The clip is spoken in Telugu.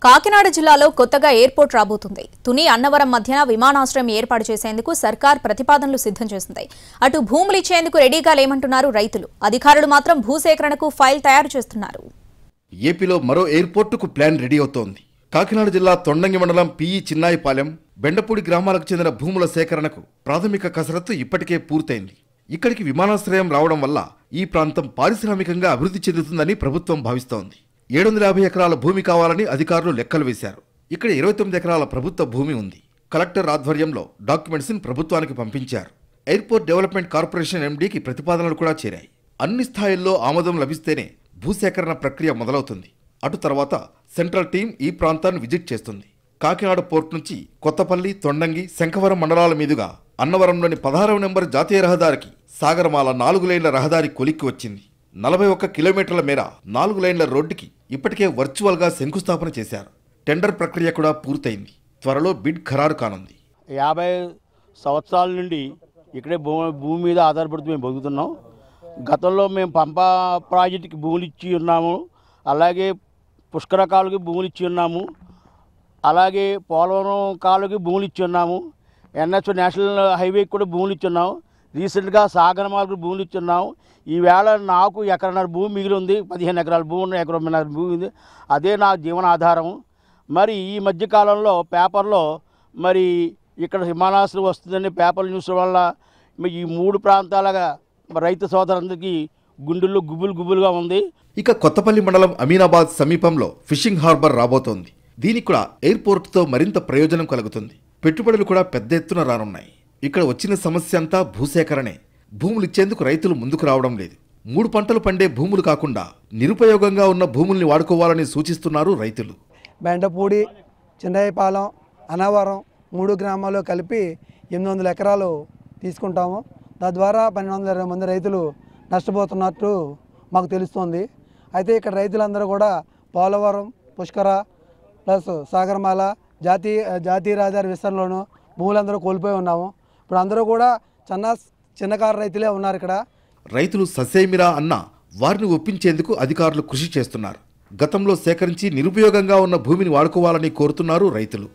కాకినాడ జిల్లాలో కొత్తగా ఎయిర్పోర్ట్ రాబోతుంది. తుని అన్నవరం మధ్యన విమానాశ్రయం ఏర్పాటు చేసేందుకు సర్కార్ ప్రతిపాదనలు సిద్ధం చేసింది. అటు భూములు ఇచ్చేందుకు రెడీగా లేమంటున్నారు రైతులు. అధికారులు మాత్రం భూసేకరణకు ఫైల్ తయారు చేస్తున్నారు. ఏపీలో మరో ఎయిర్పోర్టుకు ప్లాన్ రెడీ అవుతోంది. కాకినాడ జిల్లా తొండంగి మండలం పిఈ చిన్నాయిపాలెం, బెండపూడి గ్రామాలకు చెందిన భూముల సేకరణకు ప్రాథమిక కసరత్తు ఇప్పటికే పూర్తయింది. ఇక్కడికి విమానాశ్రయం రావడం వల్ల ఈ ప్రాంతం పారిశ్రామికంగా అభివృద్ధి చెందుతుందని ప్రభుత్వం భావిస్తోంది. 750 ఎకరాల భూమి కావాలని అధికారులు లెక్కలు వేశారు. ఇక్కడ 29 ఎకరాల ప్రభుత్వ భూమి ఉంది. కలెక్టర్ ఆధ్వర్యంలో డాక్యుమెంట్స్ ప్రభుత్వానికి పంపించారు. ఎయిర్పోర్ట్ డెవలప్మెంట్ కార్పొరేషన్ ఎండీకి ప్రతిపాదనలు కూడా చేరాయి. అన్ని స్థాయిల్లో ఆమోదం లభిస్తేనే భూసేకరణ ప్రక్రియ మొదలవుతుంది. అటు తర్వాత సెంట్రల్ టీం ఈ ప్రాంతాన్ని విజిట్ చేస్తుంది. కాకినాడ పోర్ట్ నుంచి కొత్తపల్లి, తొండంగి, శంఖవరం మండలాల మీదుగా అన్నవరంలోని 16వ నెంబర్ జాతీయ రహదారికి సాగరమాల 4 లైన్ల రహదారి కొలిక్కి వచ్చింది. 41 కిలోమీటర్ల మేర 4 లైన్ల రోడ్డుకి ఇప్పటికే వర్చువల్గా శంకుస్థాపన చేశారు. టెండర్ ప్రక్రియ కూడా పూర్తయింది. త్వరలో బిడ్ ఖరారు కానుంది. 50 సంవత్సరాల నుండి ఇక్కడే భూమి మీద ఆధారపడుతూ మేము బతుకుతున్నాం. గతంలో మేము పంపా ప్రాజెక్టుకి భూములు ఇచ్చి ఉన్నాము, అలాగే పుష్కర కాలుకి భూములు ఇచ్చి ఉన్నాము, అలాగే పోలవరం కాలుకి భూములు ఇచ్చి ఉన్నాము, ఎన్హెచ్ నేషనల్ హైవేకి కూడా భూములు ఇచ్చి ఉన్నాము, రీసెంట్గా సాగరమాలకు భూములు ఇచ్చి ఉన్నాము. ఈవేళ నాకు ఎకరన్నర భూమి మిగిలి ఉంది. 15 ఎకరాల భూమి ఉంది, ఎకరన్నర భూమి ఉంది. అదే నా జీవనాధారం. మరి ఈ మధ్యకాలంలో పేపర్లో మరి ఇక్కడ విమానాశ్రయం వస్తుందని పేపర్ న్యూస్ వల్ల ఈ 3 ప్రాంతాలుగా రైతు సోదరులందరికీ గుండెల్లో గుబులుగా ఉంది. ఇక కొత్తపల్లి మండలం అమీనాబాద్ సమీపంలో ఫిషింగ్ హార్బర్ రాబోతోంది. దీనికి కూడా ఎయిర్పోర్టుతో మరింత ప్రయోజనం కలుగుతుంది. పెట్టుబడులు కూడా పెద్ద ఎత్తున రానున్నాయి. ఇక్కడ వచ్చిన సమస్య అంతా భూసేకరణే. భూములు ఇచ్చేందుకు రైతులు ముందుకు రావడం లేదు. 3 పంటలు పండే భూములు కాకుండా నిరుపయోగంగా ఉన్న భూముల్ని వాడుకోవాలని సూచిస్తున్నారు రైతులు. బెండపూడి, చిన్నాయిపాలెం, అన్నవరం 3 గ్రామాల్లో కలిపి 800 ఎకరాలు తీసుకుంటాము. తద్వారా 1220 మంది రైతులు నష్టపోతున్నట్టు మాకు తెలుస్తోంది. అయితే ఇక్కడ రైతులందరూ కూడా పోలవరం, పుష్కర ప్లస్ సాగరమాల జాతీయ రహదారి విస్తరణలోనూ భూములందరూ కోల్పోయి ఉన్నాము. ఇప్పుడు అందరూ కూడా చిన్నకారు రైతులే ఉన్నారు. ఇక్కడ రైతులు ససేమిరా అన్న వారిని ఒప్పించేందుకు అధికారులు కృషి చేస్తున్నారు. గతంలో సేకరించి నిరుపయోగంగా ఉన్న భూమిని వాడుకోవాలని కోరుతున్నారు రైతులు.